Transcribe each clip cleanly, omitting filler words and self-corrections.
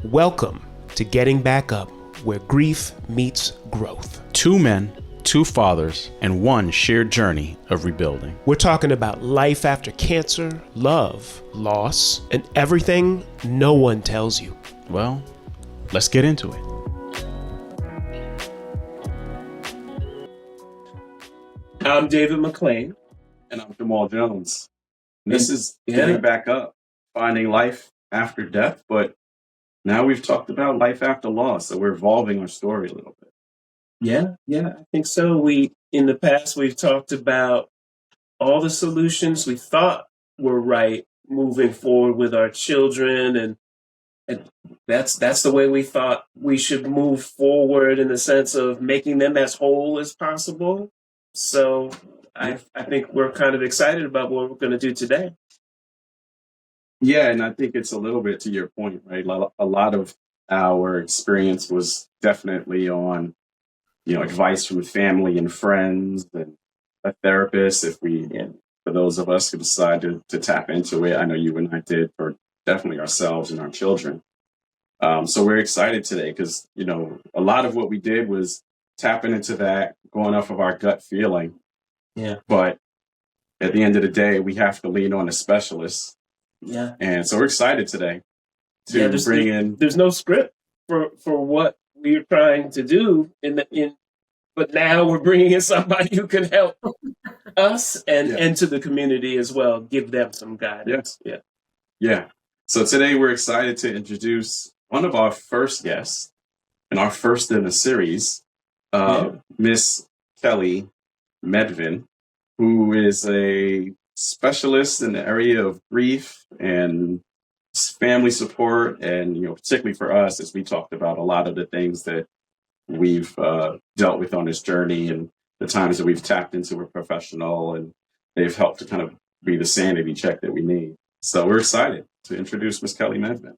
Welcome to Getting Back Up, where grief meets growth. Two men, two fathers, and one shared journey of rebuilding. We're talking about life after cancer, love, loss, and everything no one tells you. Well, let's get into it. I'm David McClain. And I'm Jamal Jones. And this is Getting Back Up, finding life after death, but now we've talked about life after loss, so we're evolving our story a little bit. Yeah, I think so. In the past, we've talked about all the solutions we thought were right moving forward with our children, and that's the way we thought we should move forward in the sense of making them as whole as possible. So I think we're kind of excited about what we're going to do today. Yeah, and I think it's a little bit to your point, right? A lot of our experience was definitely on, advice from family and friends and a therapist. For those of us who decided to tap into it, I know you and I did for definitely ourselves and our children. So we're excited today because, a lot of what we did was tapping into that, going off of our gut feeling. Yeah. But at the end of the day, we have to lean on a specialist. Yeah. And so we're excited today to bring in. There's no script for what we're trying to do but now we're bringing in somebody who can help us and to the community as well, give them some guidance. Yeah. So today we're excited to introduce one of our first guests and our first in a series, Miss Kelly Medvin, who is a specialist in the area of grief and family support. And, particularly for us, as we talked about a lot of the things that we've dealt with on this journey and the times that we've tapped into a professional, and they've helped to kind of be the sanity check that we need. So we're excited to introduce Miss Kelly Medvin.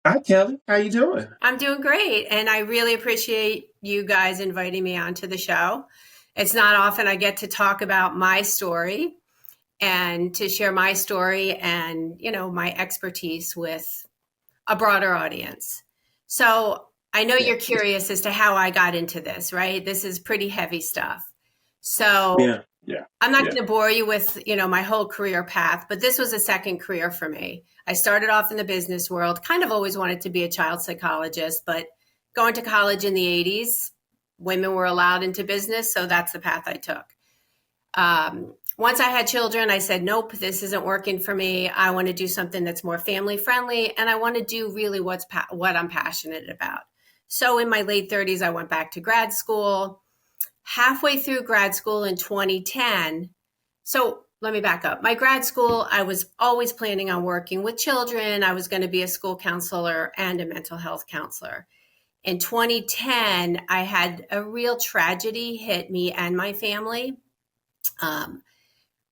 Hi, Kelly. How you doing? I'm doing great. And I really appreciate you guys inviting me onto the show. It's not often I get to talk about my story and to share my story and, my expertise with a broader audience. So I know you're curious as to how I got into this, right? This is pretty heavy stuff. So I'm not going to bore you with, my whole career path, but this was a second career for me. I started off in the business world, kind of always wanted to be a child psychologist, but going to college in the 80s, women were allowed into business. So that's the path I took. Once I had children, I said, nope, this isn't working for me. I want to do something that's more family friendly. And I want to do really what I'm passionate about. So in my late 30s, I went back to grad school. Halfway through grad school in 2010. So let me back up. My grad school, I was always planning on working with children. I was going to be a school counselor and a mental health counselor. In 2010, I had a real tragedy hit me and my family.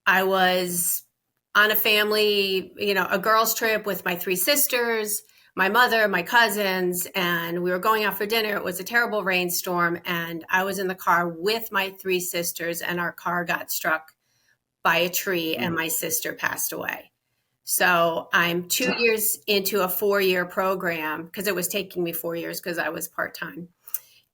I was on a family, a girls' trip with my three sisters, my mother, my cousins, and we were going out for dinner. It was a terrible rainstorm, and I was in the car with my three sisters, and our car got struck by a tree, and my sister passed away. So I'm 2 years into a 4-year program because it was taking me 4 years because I was part-time.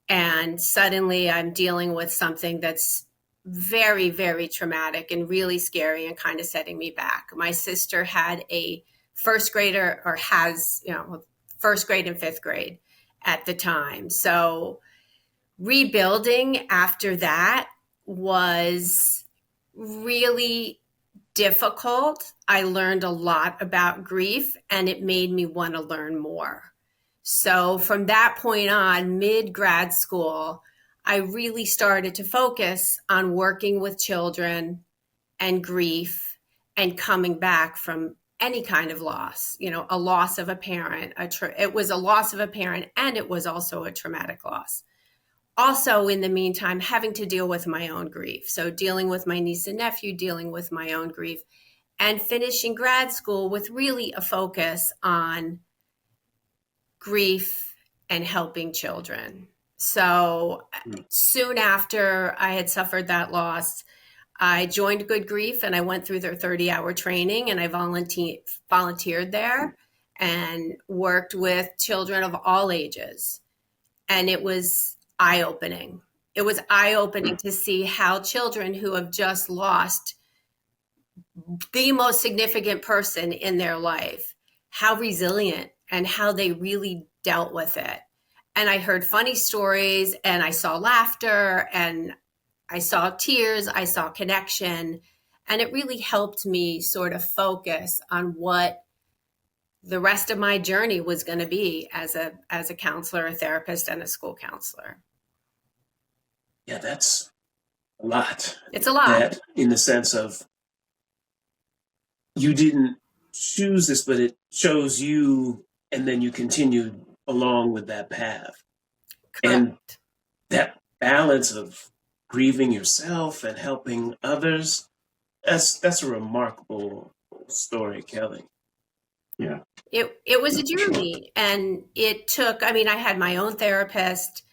And suddenly I'm dealing with something that's very, very traumatic and really scary and kind of setting me back. My sister had a first grader, or has, first grade and fifth grade at the time. So rebuilding after that was really difficult. I learned a lot about grief and it made me want to learn more. So from that point on, mid-grad school, I really started to focus on working with children and grief and coming back from any kind of loss, a loss of a parent. It was a loss of a parent, and it was also a traumatic loss. Also, in the meantime, having to deal with my own grief. So dealing with my niece and nephew, dealing with my own grief, and finishing grad school with really a focus on grief and helping children. So soon after I had suffered that loss, I joined Good Grief and I went through their 30-hour training and I volunteered there. and worked with children of all ages. And it was eye-opening. It was eye-opening to see how children who have just lost the most significant person in their life, how resilient and how they really dealt with it. And I heard funny stories, and I saw laughter, and I saw tears, I saw connection, and it really helped me sort of focus on what the rest of my journey was going to be as a counselor, a therapist, and a school counselor. Yeah, that's a lot. It's a lot. That, in the sense of, you didn't choose this, but it chose you, and then you continued along with that path. Correct. And that balance of grieving yourself and helping others, that's a remarkable story, Kelly. Yeah. It was a journey, and it took, I mean, I had my own therapist,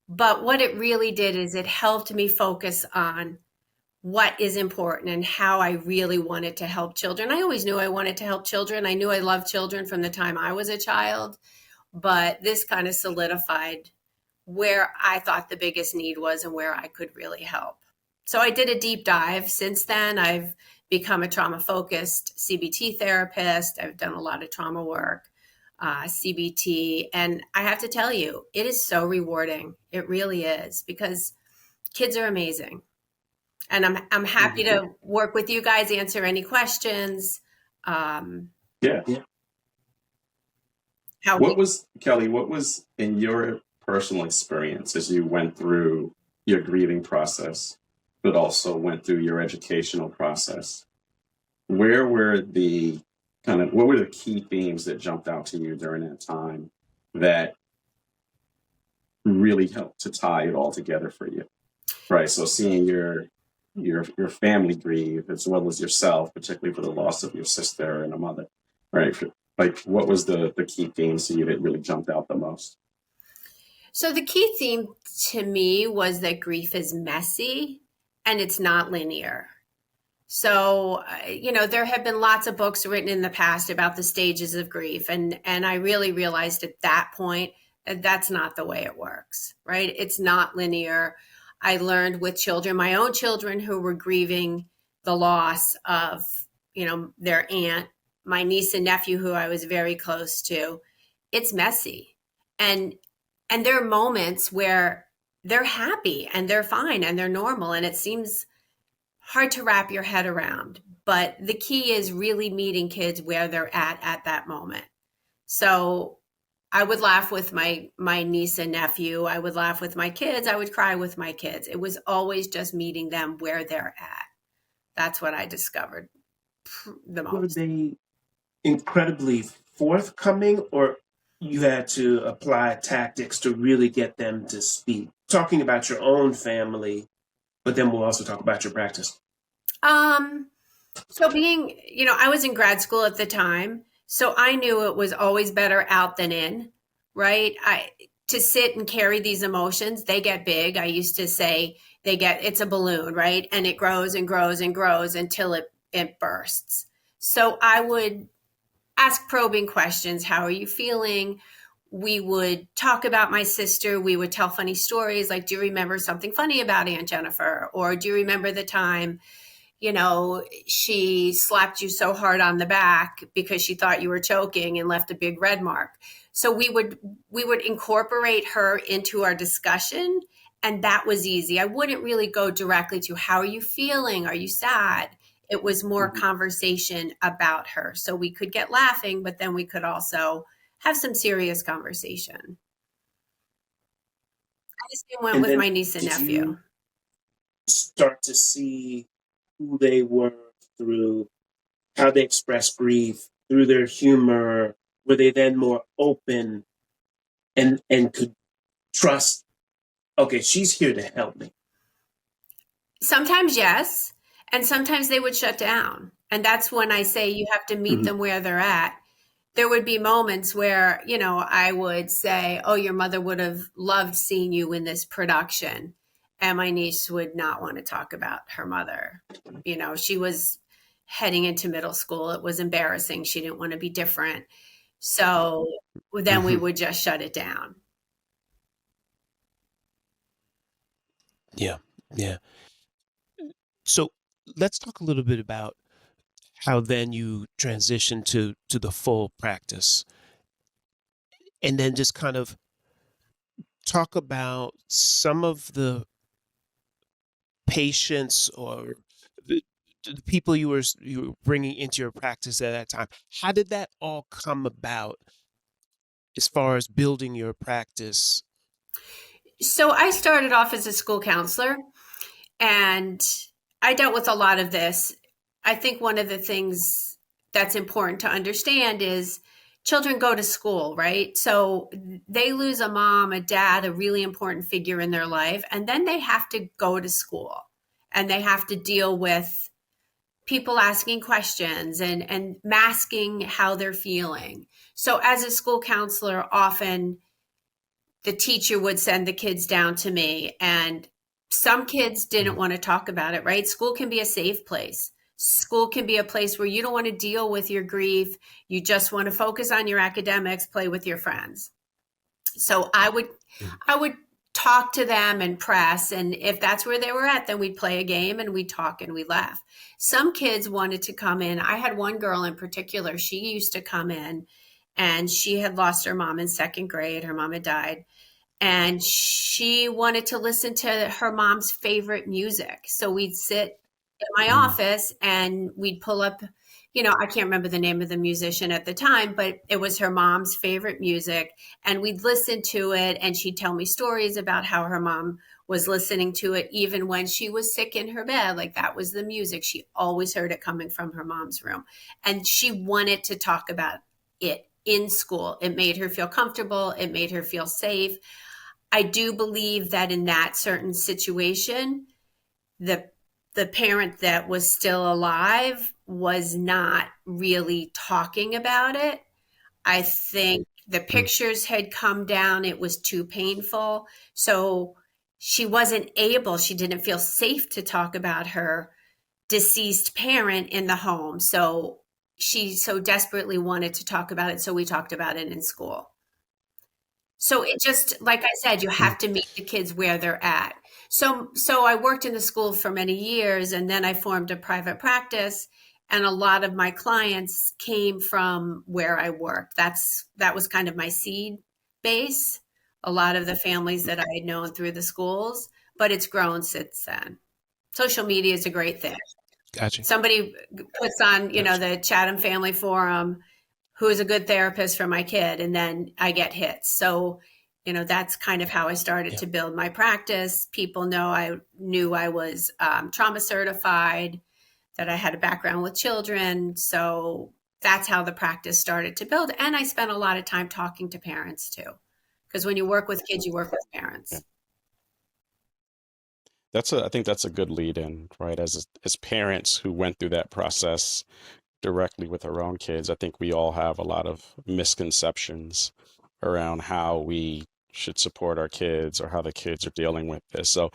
but what it really did is it helped me focus on what is important and how I really wanted to help children. I always knew I wanted to help children. I knew I loved children from the time I was a child, but this kind of solidified where I thought the biggest need was and where I could really help. So I did a deep dive. Since then, I've become a trauma-focused CBT therapist. I've done a lot of trauma work, CBT, and I have to tell you, it is so rewarding. It really is, because kids are amazing. And I'm happy to work with you guys, answer any questions. Yeah. Kelly, what was in your personal experience as you went through your grieving process, but also went through your educational process? What were the key themes that jumped out to you during that time that really helped to tie it all together for you? Right. So seeing your family grieve, as well as yourself, particularly for the loss of your sister and a mother, right? Like, what was the key themes to you that really jumped out the most? So the key theme to me was that grief is messy and it's not linear. So, there have been lots of books written in the past about the stages of grief. And I really realized at that point that that's not the way it works, right? It's not linear. I learned with children, my own children, who were grieving the loss of, their aunt, my niece and nephew, who I was very close to. It's messy. And there are moments where they're happy and they're fine and they're normal. And it seems hard to wrap your head around. But the key is really meeting kids where they're at that moment. So I would laugh with my niece and nephew. I would laugh with my kids. I would cry with my kids. It was always just meeting them where they're at. That's what I discovered the most. Were they incredibly forthcoming, or you had to apply tactics to really get them to speak? Talking about your own family, but then we'll also talk about your practice. So being, I was in grad school at the time, so I knew it was always better out than in, right? To sit and carry these emotions, they get big. I used to say it's a balloon, right? And it grows and grows and grows until it bursts. So I would ask probing questions. How are you feeling? We would talk about my sister. We would tell funny stories. Like, do you remember something funny about Aunt Jennifer? Or do you remember the time, she slapped you so hard on the back because she thought you were choking and left a big red mark? So we would incorporate her into our discussion, and that was easy. I wouldn't really go directly to, how are you feeling? Are you sad? It was more conversation about her. So we could get laughing, but then we could also have some serious conversation. I just went with my niece and nephew. You start to see who they were through how they express grief, through their humor? Were they then more open and could trust, okay, she's here to help me? Sometimes yes. And sometimes they would shut down. And that's when I say you have to meet them where they're at. There would be moments where, I would say, oh, your mother would have loved seeing you in this production. And my niece would not want to talk about her mother. She was heading into middle school. It was embarrassing. She didn't want to be different. So then we Mhm. would just shut it down. Yeah. Yeah. So let's talk a little bit about how then you transition to the full practice, and then just kind of talk about some of the patients or the, the people you were bringing into your practice at that time. How did that all come about as far as building your practice? So I started off as a school counselor, and I dealt with a lot of this. I think one of the things that's important to understand is children go to school, right? So they lose a mom, a dad, a really important figure in their life, and then they have to go to school and they have to deal with people asking questions and masking how they're feeling. So as a school counselor, often the teacher would send the kids down to me, and some kids didn't want to talk about it, right? School can be a safe place. School can be a place where you don't want to deal with your grief. You just want to focus on your academics, play with your friends. So I would talk to them and press, and if that's where they were at, then we'd play a game and we'd talk and we'd laugh. Some kids wanted to come in. I had one girl in particular. She used to come in, and she had lost her mom in second grade. Her mom had died, and she wanted to listen to her mom's favorite music. So we'd sit in my office and we'd pull up, I can't remember the name of the musician at the time, but it was her mom's favorite music. And we'd listen to it, and she'd tell me stories about how her mom was listening to it even when she was sick in her bed. Like, that was the music. She always heard it coming from her mom's room. And she wanted to talk about it in school. It made her feel comfortable. It made her feel safe. I do believe that in that certain situation, the parent that was still alive was not really talking about it. I think the pictures had come down. It was too painful. So she didn't feel safe to talk about her deceased parent in the home. So she so desperately wanted to talk about it. So we talked about it in school. So it just, like I said, you have to meet the kids where they're at. So I worked in the school for many years, and then I formed a private practice, and a lot of my clients came from where I worked. That was kind of my seed base, a lot of the families that I had known through the schools, but it's grown since then. Social media is a great thing. Gotcha. Somebody puts on, the Chatham Family Forum, who is a good therapist for my kid, and then I get hits. So, that's kind of how I started to build my practice. People knew I was trauma certified, that I had a background with children. So that's how the practice started to build. And I spent a lot of time talking to parents too, because when you work with kids, you work with parents. I think that's a good lead in, right? As parents who went through that process directly with our own kids, I think we all have a lot of misconceptions around how we should support our kids or how the kids are dealing with this. So,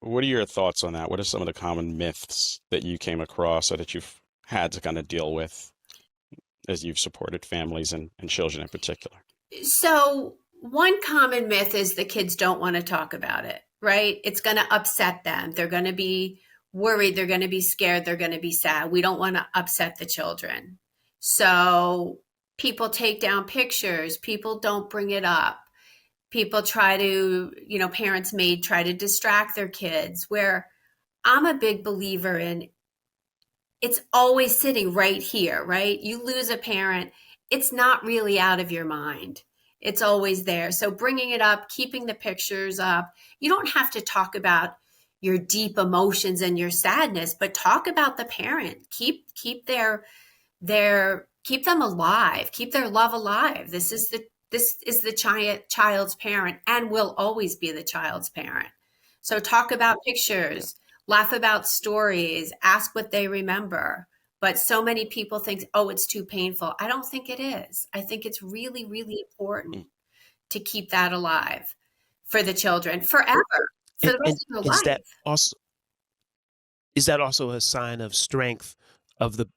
what are your thoughts on that? What are some of the common myths that you came across or that you've had to kind of deal with as you've supported families and children in particular? So one common myth is the kids don't want to talk about it, right? It's going to upset them. They're going to be worried. They're going to be scared. They're going to be sad. We don't want to upset the children. So people take down pictures. People don't bring it up. People try to, parents may try to distract their kids, where I'm a big believer in it's always sitting right here, right? You lose a parent, it's not really out of your mind. It's always there. So bringing it up, keeping the pictures up. You don't have to talk about your deep emotions and your sadness, but talk about the parent. Keep keep them alive. Keep their love alive. This is the child's parent and will always be the child's parent. So talk about pictures, laugh about stories, ask what they remember. But so many people think, oh, it's too painful. I don't think it is. I think it's really, really important to keep that alive for the children forever, for the rest of their Is that life. also a sign of strength of the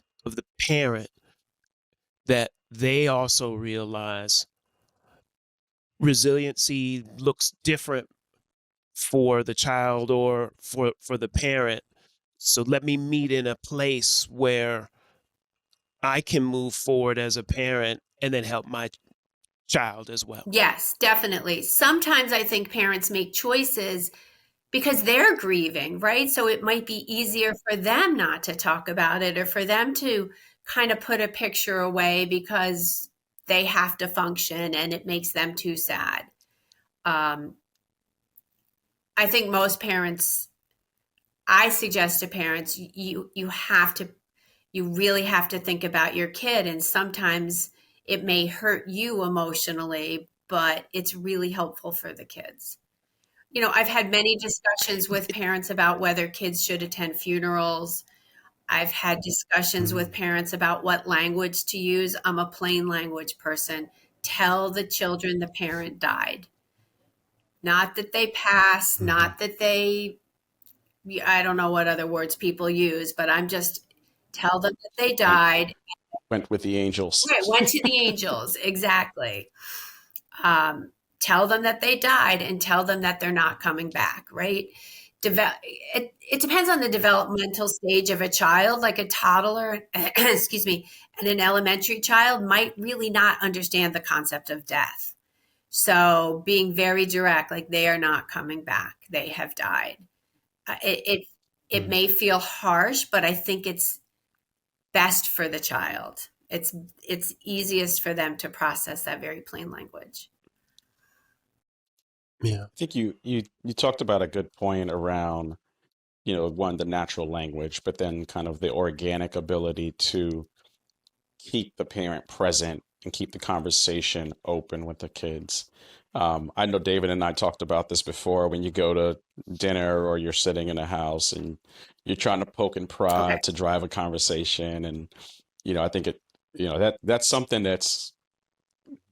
parent, that they also realize resiliency looks different for the child or for the parent. So let me meet in a place where I can move forward as a parent and then help my child as well. Yes, definitely. Sometimes I think parents make choices because they're grieving, right? So it might be easier for them not to talk about it or for them to kind of put a picture away because they have to function and it makes them too sad. Um, I think most parents, I suggest to parents, you really have to think about your kid, and sometimes it may hurt you emotionally, but it's really helpful for the kids. I've had many discussions with parents about whether kids should attend funerals. I've had discussions with Mm, parents about what language to use. I'm a plain language person. Tell the children the parent died. Not that they passed, mhm. not that I don't know what other words people use, but I'm just tell them that they Went died. went with the angels. Right, went to the angels, exactly. Um, Tell them that they died and tell them that they're not coming back, right? It depends on the developmental stage of a child, like a toddler, excuse me, and an elementary child might really not understand the concept of death. So being very direct, like they are not coming back, they have died. It Mm. may feel harsh, but I think it's best for the child. It's easiest for them to process that very plain language. Yeah. I think you talked about a good point around, one, the natural language, but then kind of the organic ability to keep the parent present and keep the conversation open with the kids. I know David and I talked about this before when you go to dinner or you're sitting in a house and you're trying to poke and Okay. prod to drive a conversation. And, I think that's something that's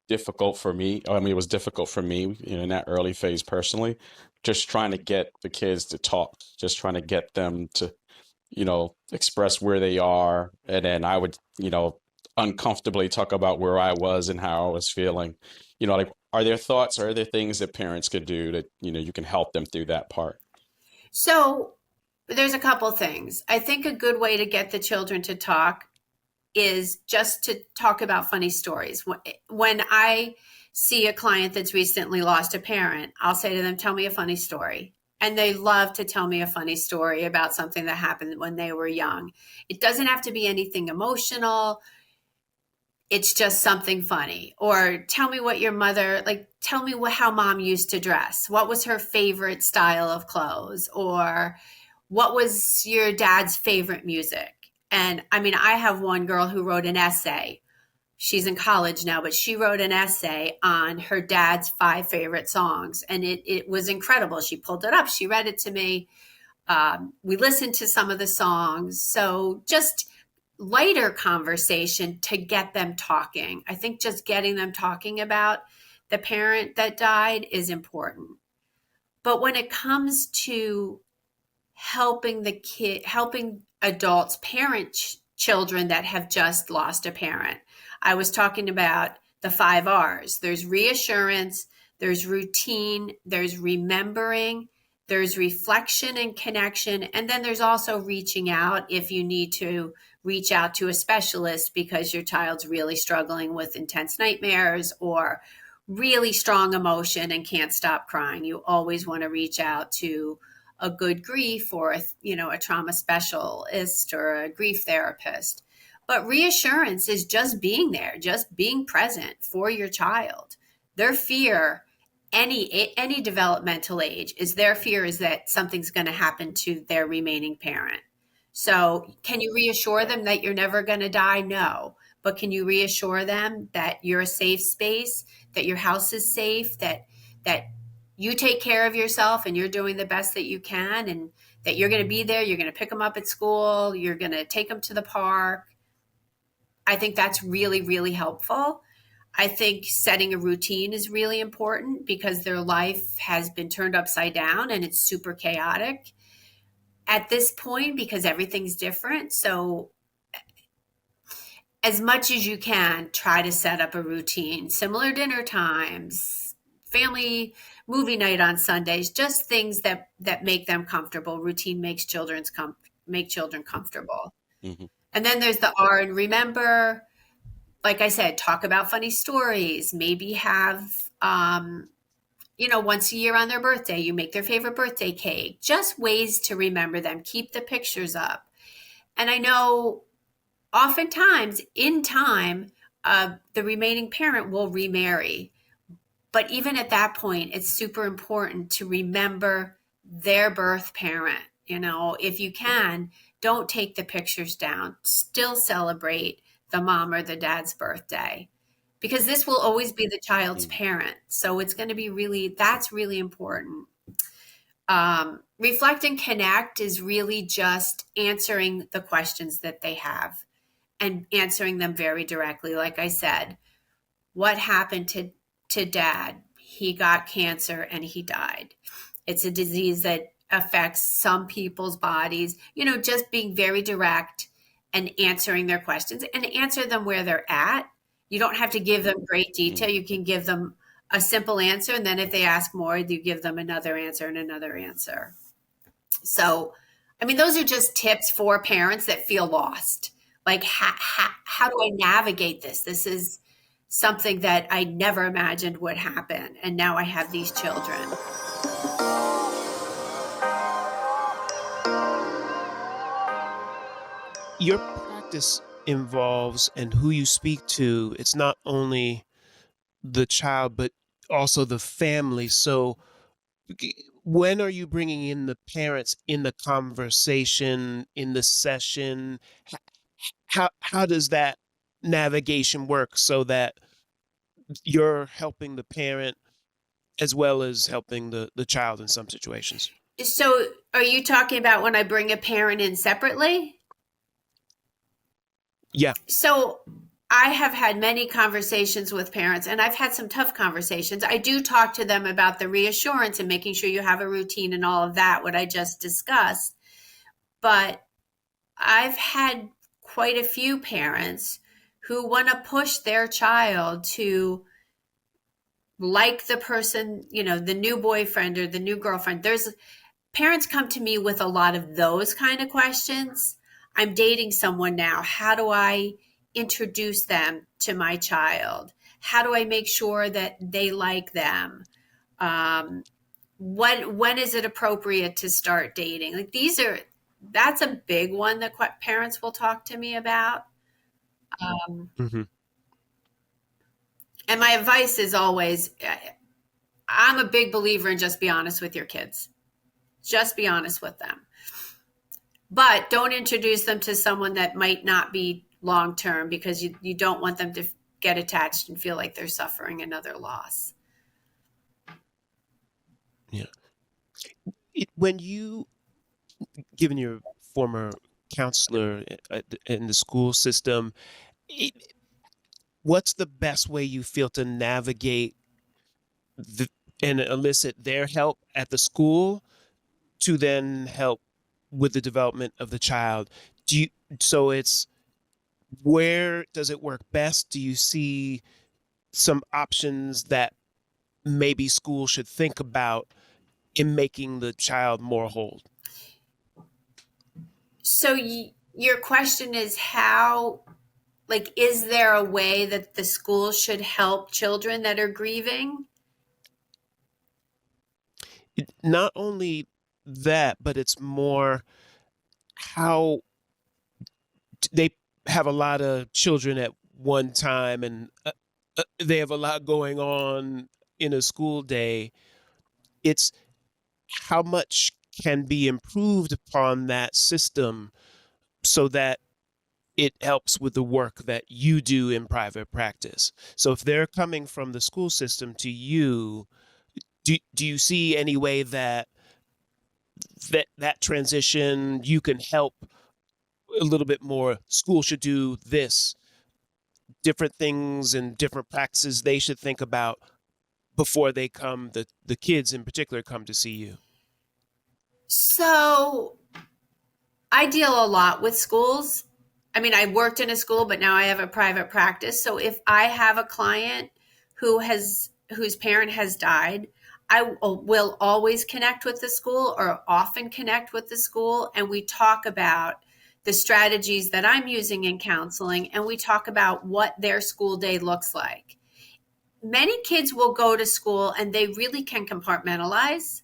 difficult for me. I mean, it was difficult for me, in that early phase personally, just trying to get the kids to talk, just trying to get them to, express where they are. And then I would, uncomfortably talk about where I was and how I was feeling. Like, are there thoughts or are there things that parents could do that, you can help them through that part? So there's a couple things. I think a good way to get the children to talk is just to talk about funny stories. When I see a client that's recently lost a parent, I'll say to them, tell me a funny story. And they love to tell me a funny story about something that happened when they were young. It doesn't have to be anything emotional. It's just something funny. Or tell me what your mother, like, tell me how mom used to dress. What was her favorite style of clothes? Or what was your dad's favorite music? And I mean, I have one girl who wrote an essay. She's in college now, but she wrote an essay on her dad's 5 favorite songs. And it was incredible. She pulled it up, she read it to me. We listened to some of the songs. So just lighter conversation to get them talking. I think just getting them talking about the parent that died is important. But when it comes to helping adults parent children that have just lost a parent, I was talking about the 5 R's. There's reassurance, there's routine, there's remembering, there's reflection and connection, and then there's also reaching out if you need to reach out to a specialist because your child's really struggling with intense nightmares or really strong emotion and can't stop crying. You always want to reach out to a good grief or a trauma specialist or a grief therapist. But reassurance is just being there, just being present for your child. Their fear, any developmental age, is their fear is that something's going to happen to their remaining parent. So can you reassure them that you're never going to die? No. But can you reassure them that you're a safe space, that your house is safe, that you take care of yourself and you're doing the best that you can, and that you're going to be there, you're going to pick them up at school, you're going to take them to the park. I think that's really, really helpful. I think setting a routine is really important because their life has been turned upside down and it's super chaotic at this point because everything's different. So as much as you can, try to set up a routine, similar dinner times, family movie night on Sundays, just things that make them comfortable. Routine make children comfortable. Hmm. And then there's the R and remember, like I said, talk about funny stories, maybe have once a year on their birthday, you make their favorite birthday cake, just ways to remember them, keep the pictures up. And I know oftentimes in time, the remaining parent will remarry. But even at that point, it's super important to remember their birth parent. If you can, don't take the pictures down. Still celebrate the mom or the dad's birthday because this will always be the child's Hmm. parent. So it's going to be that's really important. Reflect and connect is really just answering the questions that they have and answering them very directly. Like I said, what happened to dad? He got cancer and he died. It's a disease that affects some people's bodies. Just being very direct and answering their questions and answer them where they're at. You don't have to give them great detail. Hmm. You can give them a simple answer. And then if they ask more, you give them another answer and another answer. So, I mean, those are just tips for parents that feel lost. Like, how do I navigate this? This is something that I never imagined would happen. And now I have these children. Your practice involves and who you speak to, it's not only the child, but also the family. So, when are you bringing in the parents in the conversation, in the session? How does that navigation work so that you're helping the parent as well as helping the child in some situations? So, are you talking about when I bring a parent in separately? Yeah. So, I have had many conversations with parents and I've had some tough conversations. I do talk to them about the reassurance and making sure you have a routine and all of that, what I just discussed. But I've had quite a few parents who want to push their child to like the person, the new boyfriend or the new girlfriend. There's parents come to me with a lot of those kind of questions. I'm dating someone now. How do I introduce them to my child? How do I make sure that they like them? When is it appropriate to start dating? Like that's a big one that parents will talk to me about. Hmm. And my advice is always, I'm a big believer in just be honest with your kids. Just be honest with them. But don't introduce them to someone that might not be long term because you don't want them to get attached and feel like they're suffering another loss. Yeah. When you, given your former counselor in the school system, it, what's the best way you feel to navigate the, and elicit their help at the school to then help with the development of the child? Do you, so it's, where does it work best? Do you see some options that maybe school should think about in making the child more whole? So your question is is there a way that the school should help children that are grieving? Not only that, but it's more how they have a lot of children at one time, and they have a lot going on in a school day. It's how much can be improved upon that system so that it helps with the work that you do in private practice. So if they're coming from the school system to you, do you see any way that that transition you can help a little bit more? School should do this, different things and different practices they should think about before they come, the kids in particular, come to see you. So I deal a lot with schools I mean, I worked in a school, but now I have a private practice. So if I have a client whose parent has died, I will always connect with the school, or often connect with the school, and we talk about the strategies that I'm using in counseling, and we talk about what their school day looks like. Many kids will go to school and they really can compartmentalize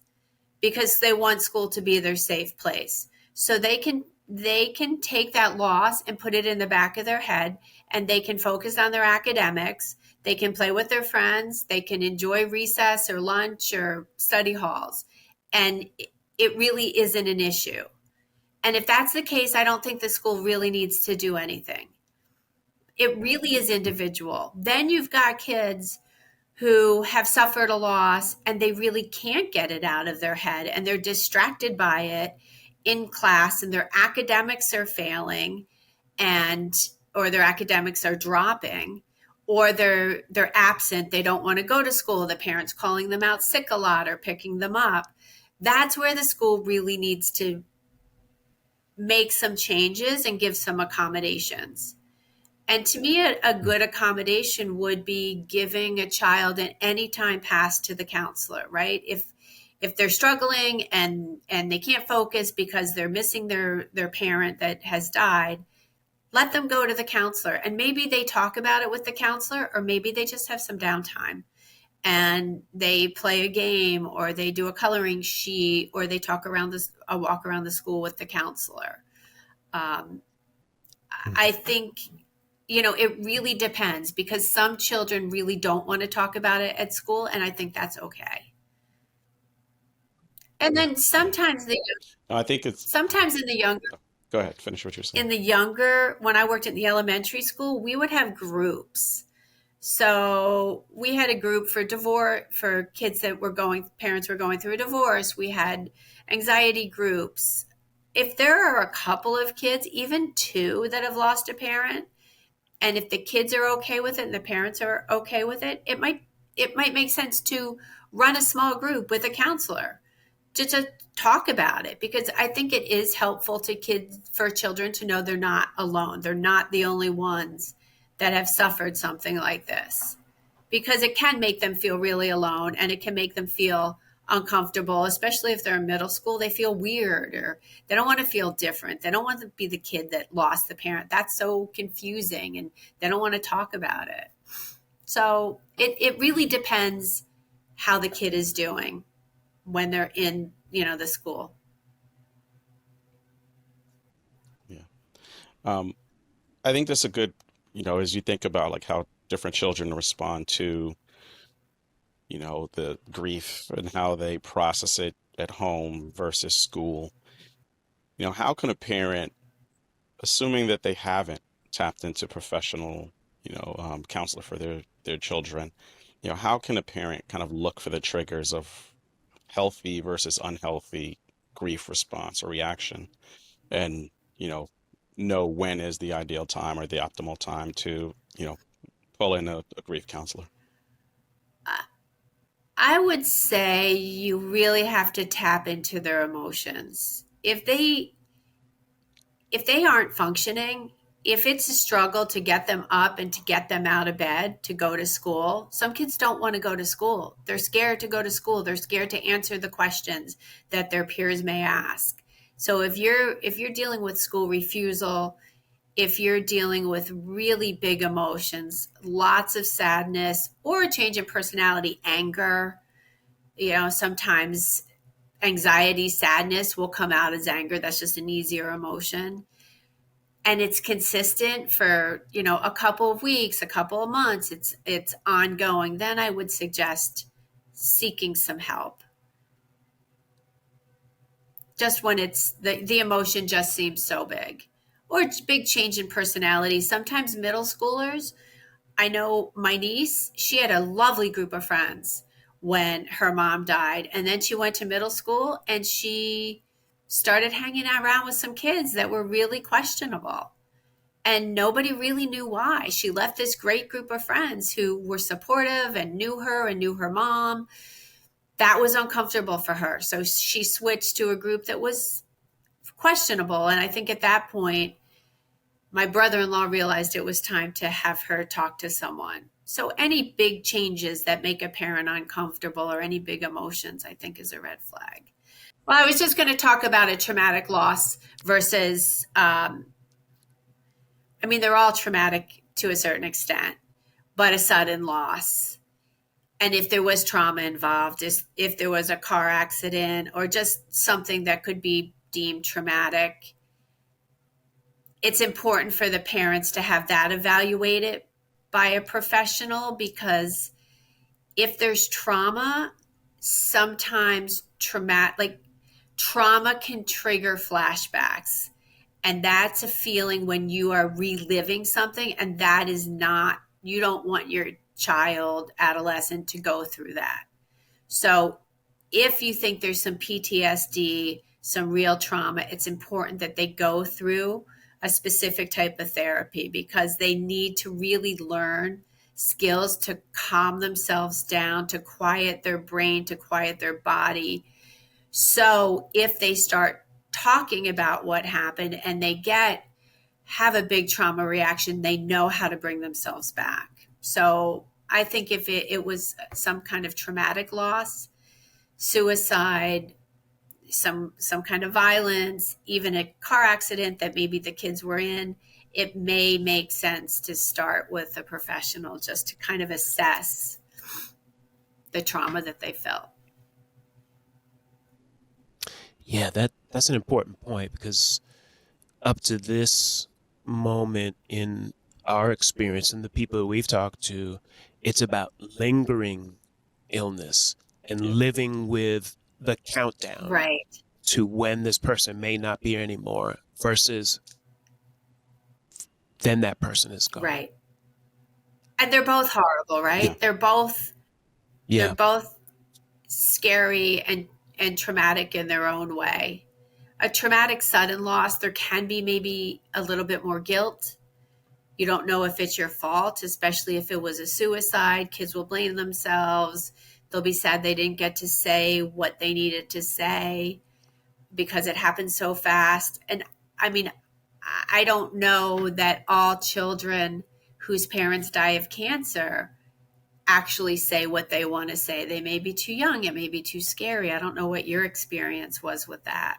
because they want school to be their safe place. So they can take that loss and put it in the back of their head, and they can focus on their academics. They can play with their friends. They can enjoy recess or lunch or study halls. And it really isn't an issue. And if that's the case, I don't think the school really needs to do anything. It really is individual. Then you've got kids who have suffered a loss and they really can't get it out of their head, and they're distracted by it in class, and their academics are failing, and or their academics are dropping, or they're absent, they don't want to go to school, the parents calling them out sick a lot or picking them up. That's where the school really needs to make some changes and give some accommodations. And to me, a good accommodation would be giving a child an anytime pass to the counselor, right? If they're struggling and they can't focus because they're missing their parent that has died, let them go to the counselor. And maybe they talk about it with the counselor, or maybe they just have some downtime and they play a game, or they do a coloring sheet, or they a walk around the school with the counselor. I think, it really depends, because some children really don't want to talk about it at school, and I think that's okay. And then No, I think it's. sometimes in the younger Go ahead, finish what you're saying. when I worked in the elementary school, we would have groups. So we had a group for divorce, for kids that parents were going through a divorce. We had anxiety groups. If there are a couple of kids, even two, that have lost a parent, and if the kids are okay with it and the parents are okay with it, it might make sense to run a small group with a counselor to talk about it, because I think it is helpful for children to know they're not alone. They're not the only ones that have suffered something like this, because it can make them feel really alone, and it can make them feel uncomfortable, especially if they're in middle school. They feel weird, or they don't want to feel different. They don't want to be the kid that lost the parent. That's so confusing, and they don't want to talk about it. So it really depends how the kid is doing when they're in, the school. Yeah. Um, I think that's a good, as you think about like how different children respond to, the grief and how they process it at home versus school. How can a parent, assuming that they haven't tapped into professional, counselor for their children, how can a parent kind of look for the triggers of healthy versus unhealthy grief response or reaction, and know when is the ideal time or the optimal time to pull in a grief counselor? I would say you really have to tap into their emotions. If they aren't functioning, if it's a struggle to get them up and to get them out of bed to go to school, some kids don't want to go to school. They're scared to go to school. They're scared to answer the questions that their peers may ask. So if you're dealing with school refusal, if you're dealing with really big emotions, lots of sadness, or a change in personality, anger, sometimes anxiety, sadness will come out as anger. That's just an easier emotion. And it's consistent for, a couple of weeks, a couple of months, it's ongoing. Then I would suggest seeking some help. Just when the emotion just seems so big, or it's big change in personality. Sometimes middle schoolers, I know my niece, she had a lovely group of friends when her mom died. And then she went to middle school and she started hanging around with some kids that were really questionable. And nobody really knew why. She left this great group of friends who were supportive and knew her and knew her mom. That was uncomfortable for her. So she switched to a group that was questionable. And I think at that point, my brother-in-law realized it was time to have her talk to someone. So any big changes that make a parent uncomfortable or any big emotions, I think is a red flag. Well, I was just going to talk about a traumatic loss versus, I mean, they're all traumatic to a certain extent, but a sudden loss. And if there was trauma involved, if there was a car accident or just something that could be deemed traumatic, it's important for the parents to have that evaluated by a professional, because if there's trauma, sometimes trauma can trigger flashbacks. And that's a feeling when you are reliving something, and that is not, you don't want your child, adolescent to go through that. So if you think there's some PTSD, some real trauma, it's important that they go through a specific type of therapy, because they need to really learn skills to calm themselves down, to quiet their brain, to quiet their body. So if they start talking about what happened and they have a big trauma reaction, they know how to bring themselves back. So I think if it was some kind of traumatic loss, suicide, some kind of violence, even a car accident that maybe the kids were in, it may make sense to start with a professional just to kind of assess the trauma that they felt. Yeah, that's an important point, because up to this moment in our experience and the people that we've talked to, it's about lingering illness and living with the countdown Right. to when this person may not be here anymore versus then that person is gone. Right. And they're both horrible, right? Yeah. They're both Yeah. scary and traumatic in their own way. A traumatic sudden loss, there can be maybe a little bit more guilt. You don't know if it's your fault, especially if it was a suicide. Kids will blame themselves. They'll be sad they didn't get to say what they needed to say because it happened so fast. And I mean, I don't know that all children whose parents die of cancer actually say what they want to say. They may be too young. It may be too scary. I don't know what your experience was with that.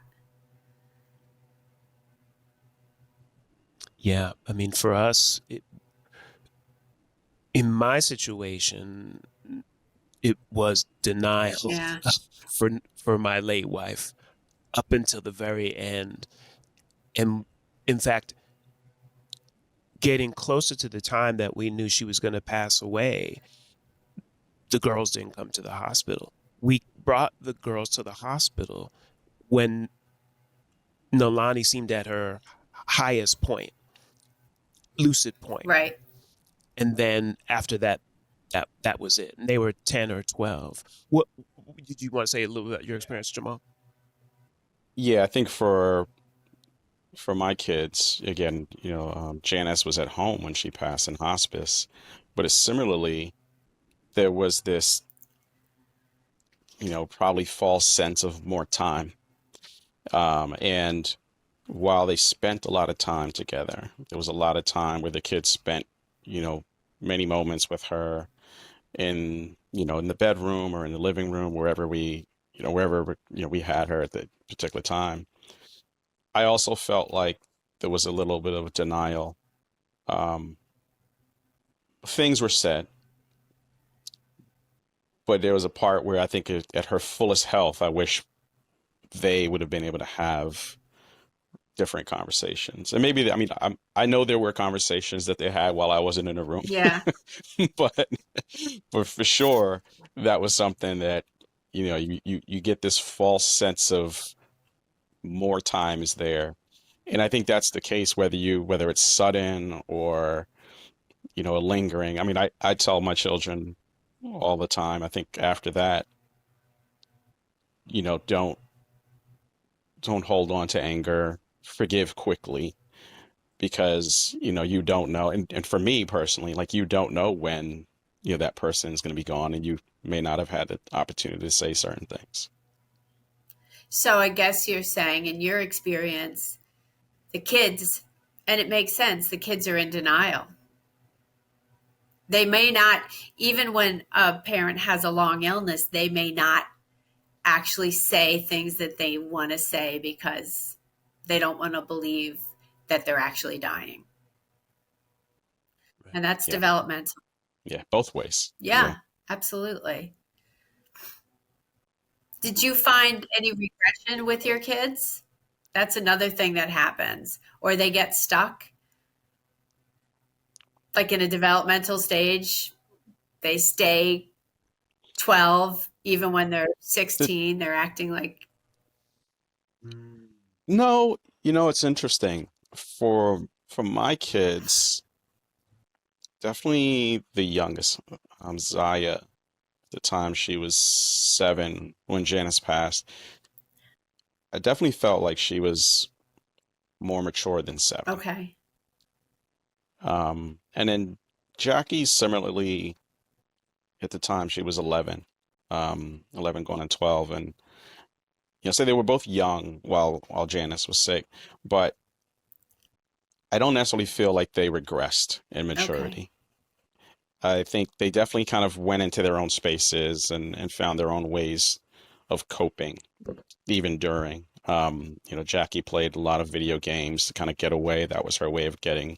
Yeah. I mean, for us, in my situation, it was denial Yeah. for my late wife up until the very end. And in fact, getting closer to the time that we knew she was going to pass away, the girls didn't come to the hospital. We brought the girls to the hospital when Nolani seemed at her highest point, lucid point. Right. And then after that was it. And they were 10 or 12. What did you want to say a little bit about your experience, Jamal? Yeah, I think for my kids, again, Janice was at home when she passed in hospice, but similarly, there was this, probably false sense of more time. And while they spent a lot of time together, there was a lot of time where the kids spent, many moments with her in the bedroom or in the living room, wherever we had her at the particular time. I also felt like there was a little bit of denial. Things were said, but there was a part where I think at her fullest health, I wish they would have been able to have different conversations. And maybe, I know there were conversations that they had while I wasn't in the room. Yeah. but for sure, that was something that, you get this false sense of more time is there. And I think that's the case whether it's sudden or, a lingering. I tell my children all the time, I think after that, don't hold on to anger, forgive quickly, because, you don't know. And for me personally, like, you don't know when, that person is going to be gone, and you may not have had the opportunity to say certain things. So I guess you're saying in your experience, the kids And it makes sense. The kids are in denial. They may not, even when a parent has a long illness, they may not actually say things that they want to say because they don't want to believe that they're actually dying. Right. And that's Yeah. developmental. Yeah, both ways. Yeah, absolutely. Did you find any regression with your kids? That's another thing that happens. Or they get stuck, like in a developmental stage, they stay 12, even when they're The, 16, they're acting like, Mm. no, it's interesting. For my kids, definitely the youngest, Zaya, the time she was 7 when Janice passed, I definitely felt like she was more mature than 7. okay, And then Jackie, similarly, at the time she was 11, 11 going on 12, and so they were both young while Janice was sick, but I don't necessarily feel like they regressed in okay. maturity. I think they definitely kind of went into their own spaces and found their own ways of coping, even during. Jackie played a lot of video games to kind of get away. That was her way of getting,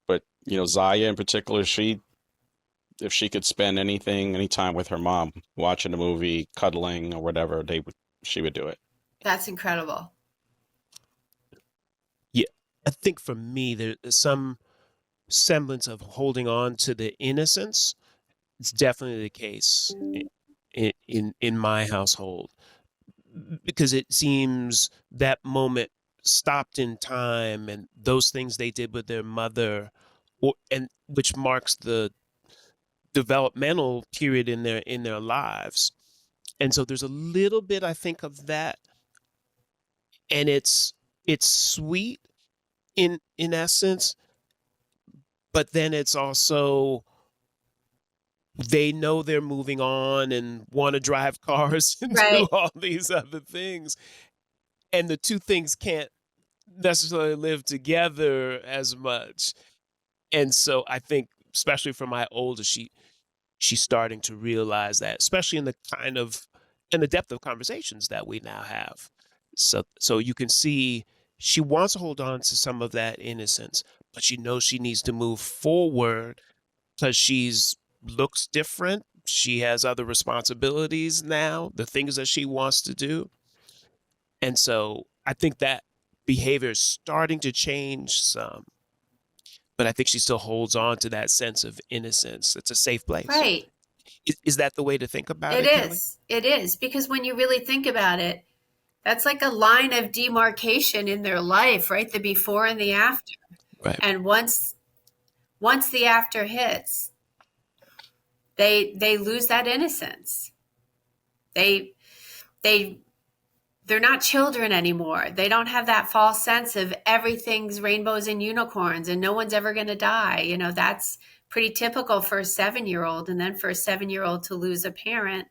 but Zaya in particular, if she could spend any time with her mom, watching a movie, cuddling or whatever, she would do it. That's incredible. Yeah, I think for me, there's some semblance of holding on to the innocence. It's definitely the case in my household because it seems that moment stopped in time, and those things they did with their mother, and which marks the developmental period in their lives. And so there's a little bit I think of that, and it's sweet in essence, but then it's also they know they're moving on and want to drive cars and Right. do all these other things, and the two things can't necessarily live together as much. And so I think especially for my oldest, she's starting to realize that, especially in the in the depth of conversations that we now have. So you can see she wants to hold on to some of that innocence, but she knows she needs to move forward because she's looks different. She has other responsibilities now, the things that she wants to do. And so I think that behavior is starting to change some, but I think she still holds on to that sense of innocence. It's a safe place. Right. Is that the way to think about It it, Kelly? is. It is. Because when you really think about it, that's like a line of demarcation in their life, right? The before and the after. Right. And once the after hits, they lose that innocence. They they they're not children anymore. They don't have that false sense of everything's rainbows and unicorns and no one's ever going to die. That's pretty typical for a 7-year-old. And then for a 7-year-old to lose a parent,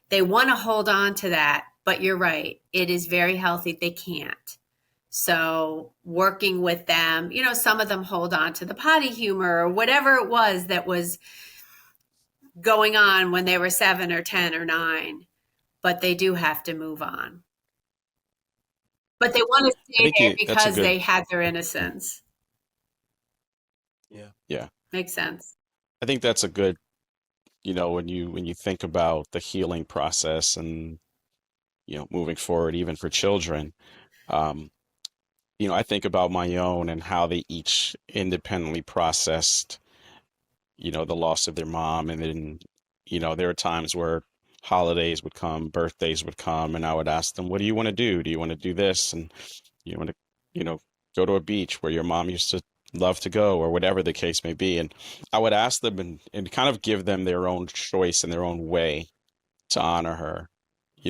they want to hold on to that. But you're right. It is very healthy. They can't. So working with them, some of them hold on to the potty humor or whatever it was that was going on when they were 7 or 10 or 9, but they do have to move on. But they want to I stay think there that's a because good, they had their innocence. Yeah. yeah. Makes sense. I think that's a good, when you think about the healing process and moving forward, even for children. Um, I think about my own and how they each independently processed, the loss of their mom. And then, there are times where holidays would come, birthdays would come, and I would ask them, what do you want to do? Do you want to do this? And you want to, go to a beach where your mom used to love to go, or whatever the case may be. And I would ask them and kind of give them their own choice and their own way to honor her,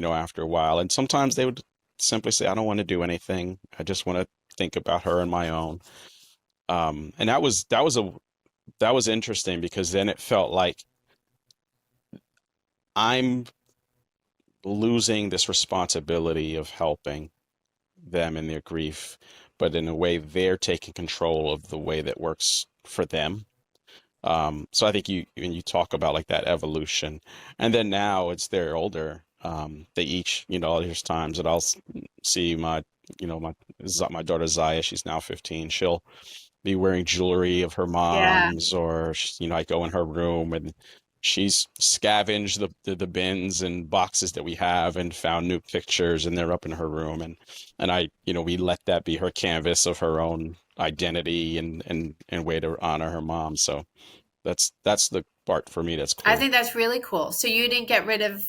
after a while. And sometimes they would simply say, I don't want to do anything. I just want to think about her and my own. And that was interesting because then it felt like I'm losing this responsibility of helping them in their grief, but in a way they're taking control of the way that works for them. So I think when you talk about like that evolution, and then now it's they're older, they each, there's times that see my daughter Zaya, she's now 15. She'll be wearing jewelry of her Yeah. mom's, or I go in her room and she's scavenged the bins and boxes that we have and found new pictures, and they're up in her room, and I, we let that be her canvas of her own identity and way to honor her mom. So that's the part for me that's I cool. think that's really cool. So you didn't get rid of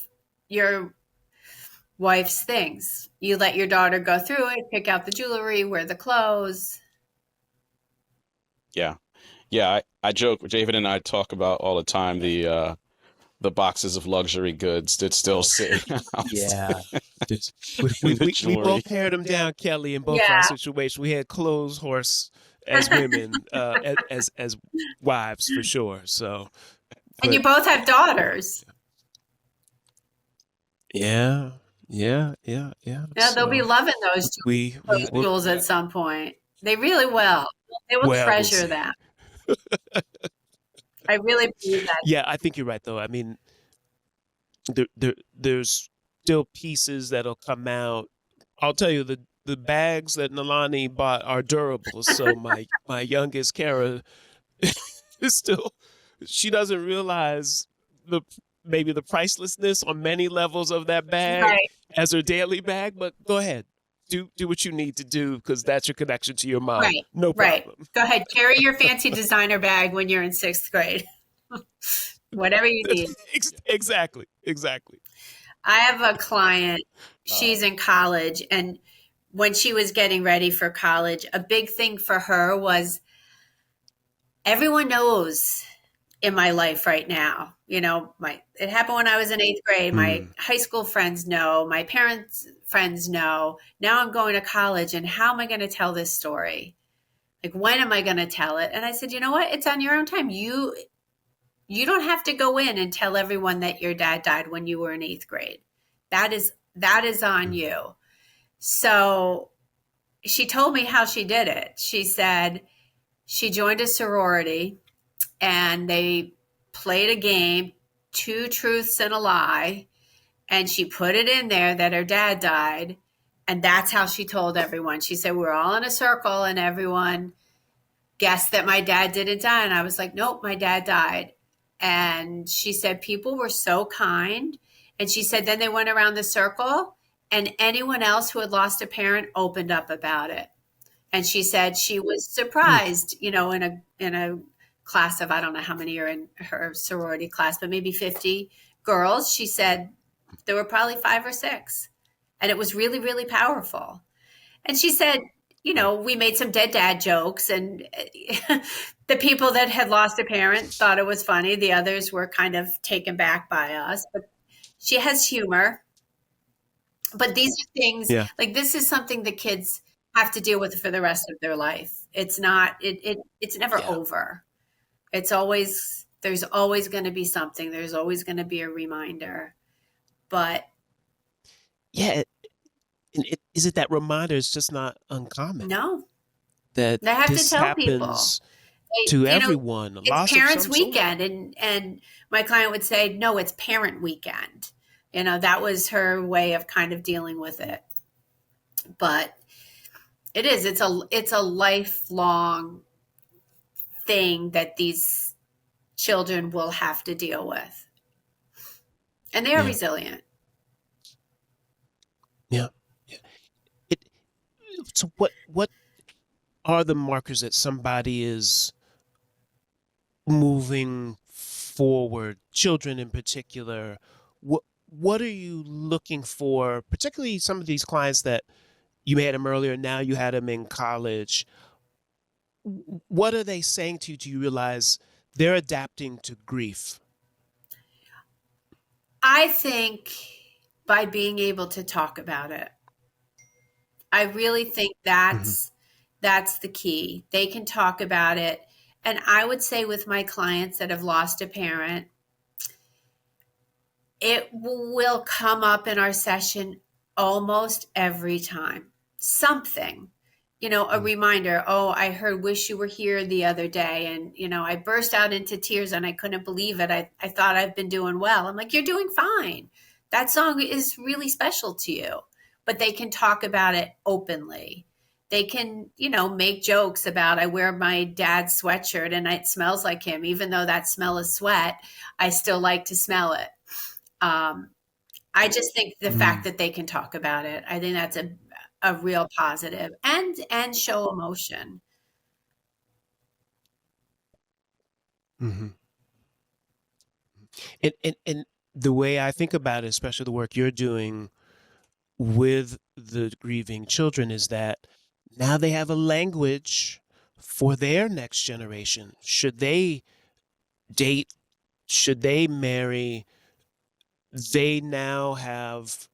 your wife's things. You let your daughter go through it, pick out the jewelry, wear the clothes. Yeah. Yeah, I joke. David and I talk about all the time the boxes of luxury goods that still sit in the house Yeah. There's- We, we, and the we, we both jewelry. pared them down, Kelly, in both our Yeah. situations. We had clothes horse as women, as wives for sure. So, And you but both have daughters. yeah. Yeah. Yeah, they'll be So loving those we will. jewels at some point. They really will. They will Well, we'll treasure see. them. I really believe that. Yeah, I think you're right, though. I mean, there's still pieces that'll come out. I'll tell you, the bags that Nalani bought are durable. So my youngest Kara is still, she doesn't realize the maybe the pricelessness on many levels of that bag Right, as her daily bag. But go ahead, do what you need to do, because that's your connection to your mom. right, No right. problem. Go ahead, carry your fancy designer bag when you're in 6th grade. Whatever you need. Exactly. I have a client, Uh, she's in college, and when she was getting ready for college, a big thing for her was everyone knows in my life right now. It happened when I was in 8th grade. My Mm. high school friends know, my parents' friends know. Now I'm going to college, and how am I going to tell this story? Like, when am I going to tell it? And I said, you know what? It's on your own time. You don't have to go in and tell everyone that your dad died when you were in 8th grade. That is on Mm. you. So she told me how she did it. She said she joined a sorority and they played a game, two truths and a lie, and she put it in there that her dad died. And that's how she told everyone. She said, we're all in a circle and everyone guessed that my dad didn't die. And I was like, nope, my dad died. And she said, people were so kind. And she said, then they went around the circle and anyone else who had lost a parent opened up about it. And she said she was Mm. surprised, in a class of, I don't know how many are in her sorority class, but maybe 50 girls. She said there were probably 5 or 6. And it was really, really powerful. And she said, Yeah. we made some dead dad jokes, and the people that had lost a parent thought it was funny. The others were kind of taken back by us. But she has humor. But these are things Yeah. like this is something the kids have to deal with for the rest of their life. It's not it's never Yeah. over. There's always going to be something. There's always going to be a reminder. But Yeah. Is it that reminder? It's just not uncommon no, that I have to this tell people. happens to You know, everyone, a it's loss of parents some sort. weekend, and my client would say, no, it's parent weekend. That was her way of kind of dealing with it. But it's a lifelong thing that these children will have to deal with. And they are Yeah. resilient. Yeah. Yeah. It, so what are the markers that somebody is moving forward, children in particular? What are you looking for, particularly some of these clients that you had them earlier, now you had them in college? What are they saying to you? Do you realize they're adapting to grief? I think by being able to talk about it. I really think Mm-hmm. that's the key. They can talk about it. And I would say with my clients that have lost a parent, it will come up in our session almost every time. Something. a reminder. Oh, I heard "Wish You Were Here" the other day, and I burst out into tears and I couldn't believe it. I thought I've been doing well. I'm like, you're doing fine. That song is really special to you. But they can talk about it openly. They can, make jokes about, I wear my dad's sweatshirt and it smells like him, even though that smell is sweat. I still like to smell it. I just think the fact that they can talk about it, I think that's a real positive, and show emotion. Mm-hmm. And the way I think about it, especially the work you're doing with the grieving children, is that now they have a language for their next generation. Should they date, should they marry, they now have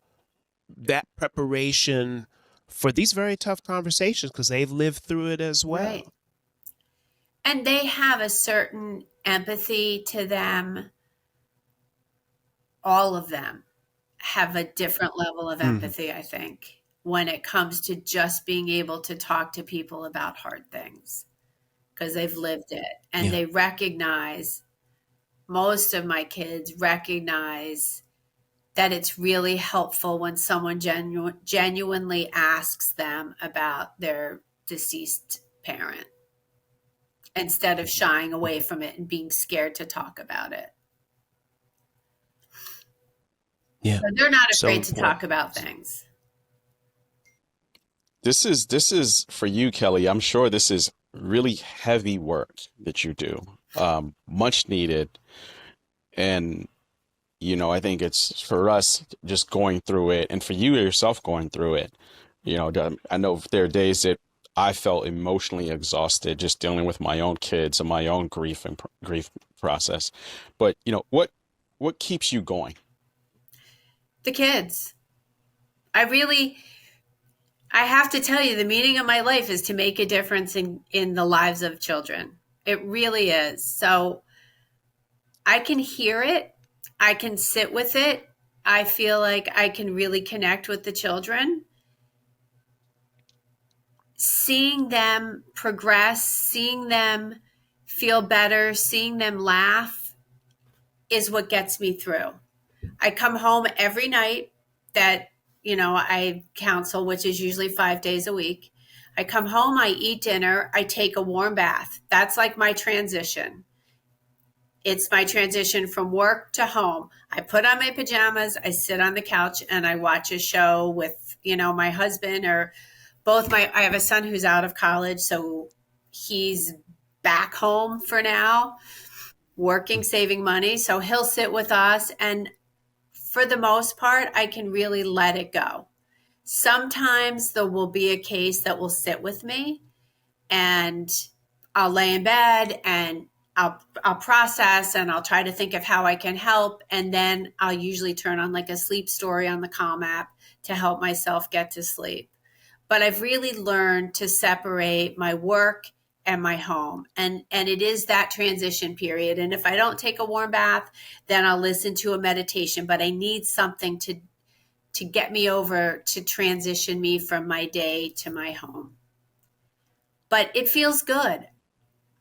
that preparation for these very tough conversations because they've lived through it as well. Right. And they have a certain empathy to them. All of them have a different level of empathy, I think, when it comes to just being able to talk to people about hard things, because they've lived it and they recognize, most of my kids recognize that it's really helpful when someone genuinely asks them about their deceased parent instead of shying away from it and being scared to talk about it. Yeah. So they're not afraid to talk about things. This is for you, Kelly. I'm sure this is really heavy work that you do, much needed. And, I think it's for us just going through it, and for you yourself going through it. I know there are days that I felt emotionally exhausted just dealing with my own kids and my own grief process. But, what keeps you going? The kids. I have to tell you, the meaning of my life is to make a difference in the lives of children. It really is. So I can hear it. I can sit with it. I feel like I can really connect with the children. Seeing them progress, seeing them feel better, seeing them laugh is what gets me through. I come home every night that, I counsel, which is usually 5 days a week. I come home, I eat dinner, I take a warm bath. That's like my transition. It's my transition from work to home. I put on my pajamas, I sit on the couch, and I watch a show with, my husband or I have a son who's out of college, so he's back home for now, working, saving money. So he'll sit with us, and for the most part, I can really let it go. Sometimes there will be a case that will sit with me, and I'll lay in bed and I'll process, and I'll try to think of how I can help. And then I'll usually turn on like a sleep story on the Calm app to help myself get to sleep. But I've really learned to separate my work and my home. And it is that transition period. And if I don't take a warm bath, then I'll listen to a meditation, but I need something to get me over, to transition me from my day to my home. But it feels good.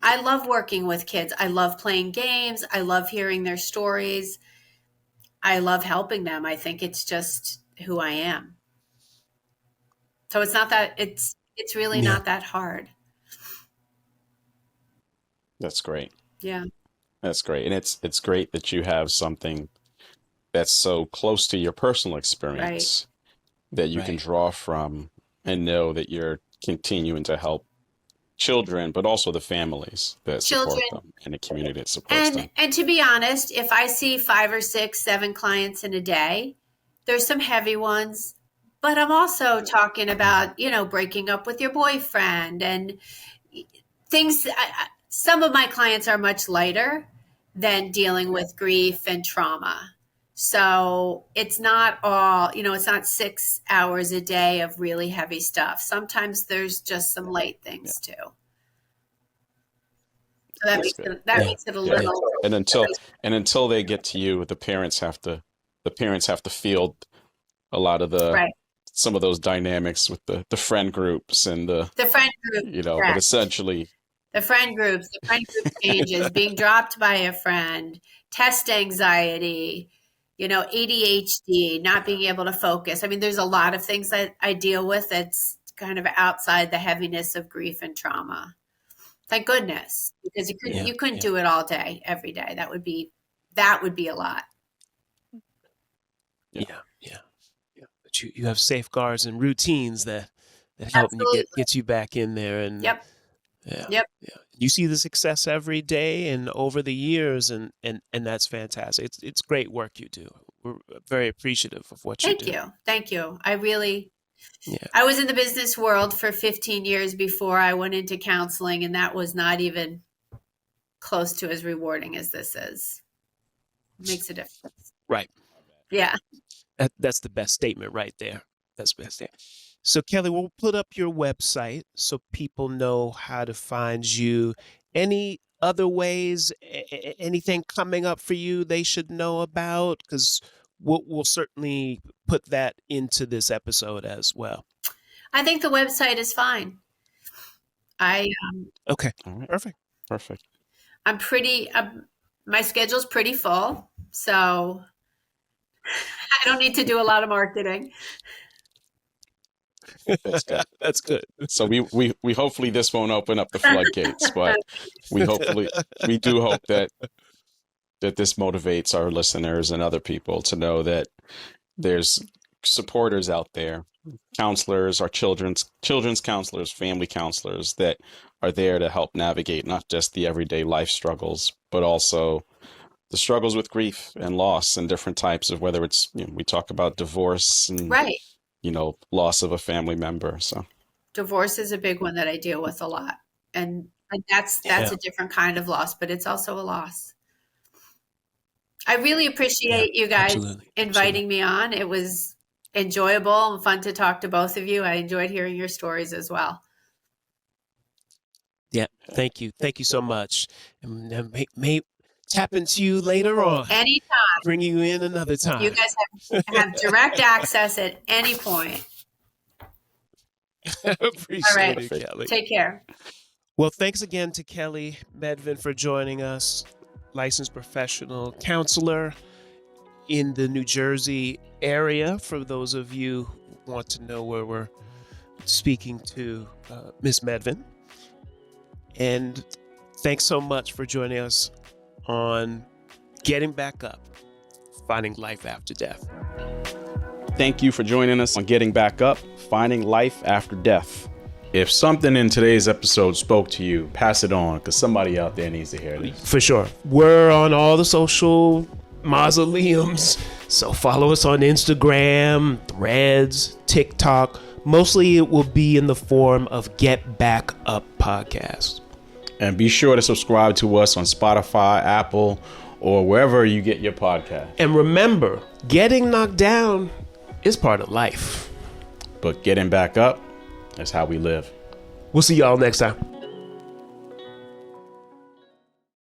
I love working with kids. I love playing games. I love hearing their stories. I love helping them. I think it's just who I am. So it's not that it's really not that hard. That's great. Yeah. That's great. And it's great that you have something that's so close to your personal experience that you can draw from and know that you're continuing to help children, but also the families that support them and the community that supports them. And to be honest, if I see 5 or 6, 7 clients in a day, there's some heavy ones, but I'm also talking about, breaking up with your boyfriend and things. Some of my clients are much lighter than dealing with grief and trauma. So it's not all, it's not 6 hours a day of really heavy stuff. Sometimes there's just some light things too. So that makes it a little. And until they get to you, the parents have to field a lot of the some of those dynamics with the friend groups and The friend group, but correct. essentially, The friend group changes, being dropped by a friend, test anxiety, ADHD, not being able to focus. I mean, there's a lot of things that I deal with that's kind of outside the heaviness of grief and trauma. Thank goodness, because you couldn't do it all day, every day. That would be a lot. Yeah. But you have safeguards and routines that help you get you back in there. And Yep. Yeah. You see the success every day and over the years, and that's fantastic. It's great work you do. We're very appreciative of what you do. Thank you. I was in the business world for 15 years before I went into counseling, and that was not even close to as rewarding as this is. It makes a difference. Right. Yeah. That's the best statement right there. That's the best statement. So Kelly, we'll put up your website so people know how to find you. Any other ways, anything coming up for you they should know about? Because we'll certainly put that into this episode as well. I think the website is fine. Okay. all right, Perfect. My schedule's pretty full, so I don't need to do a lot of marketing. that's good. That's good. So we hopefully this won't open up the floodgates, but we do hope that this motivates our listeners and other people to know that there's supporters out there, counselors, our children's counselors, family counselors that are there to help navigate not just the everyday life struggles, but also the struggles with grief and loss and different types of, whether it's, we talk about divorce and Right. Loss of a family member. So Divorce is a big one that I deal with a lot. And that's a different kind of loss, but it's also a loss. I really appreciate you guys inviting me on. It was enjoyable and fun to talk to both of you. I enjoyed hearing your stories as well. Yeah. Thank you. Thank you so much. And may tap into you later on. Anytime. Bring you in another time. You guys have direct access at any point. Appreciate All it, Kelly. Take care. Well, thanks again to Kelly Medvin for joining us, licensed professional counselor in the New Jersey area. For those of you who want to know where we're speaking to Miss Medvin. And thanks so much for joining us on Getting Back Up, Finding Life After Death. thank you for joining us on Getting Back Up, Finding Life After Death. If something in today's episode spoke to you, pass it on, because somebody out there needs to hear this. For sure. We're on all the social mausoleums, so follow us on Instagram, Threads, TikTok. Mostly it will be in the form of Get Back Up Podcast. And be sure to subscribe to us on Spotify, Apple, or wherever you get your podcast. And remember, getting knocked down is part of life. But getting back up is how we live. We'll see y'all next time.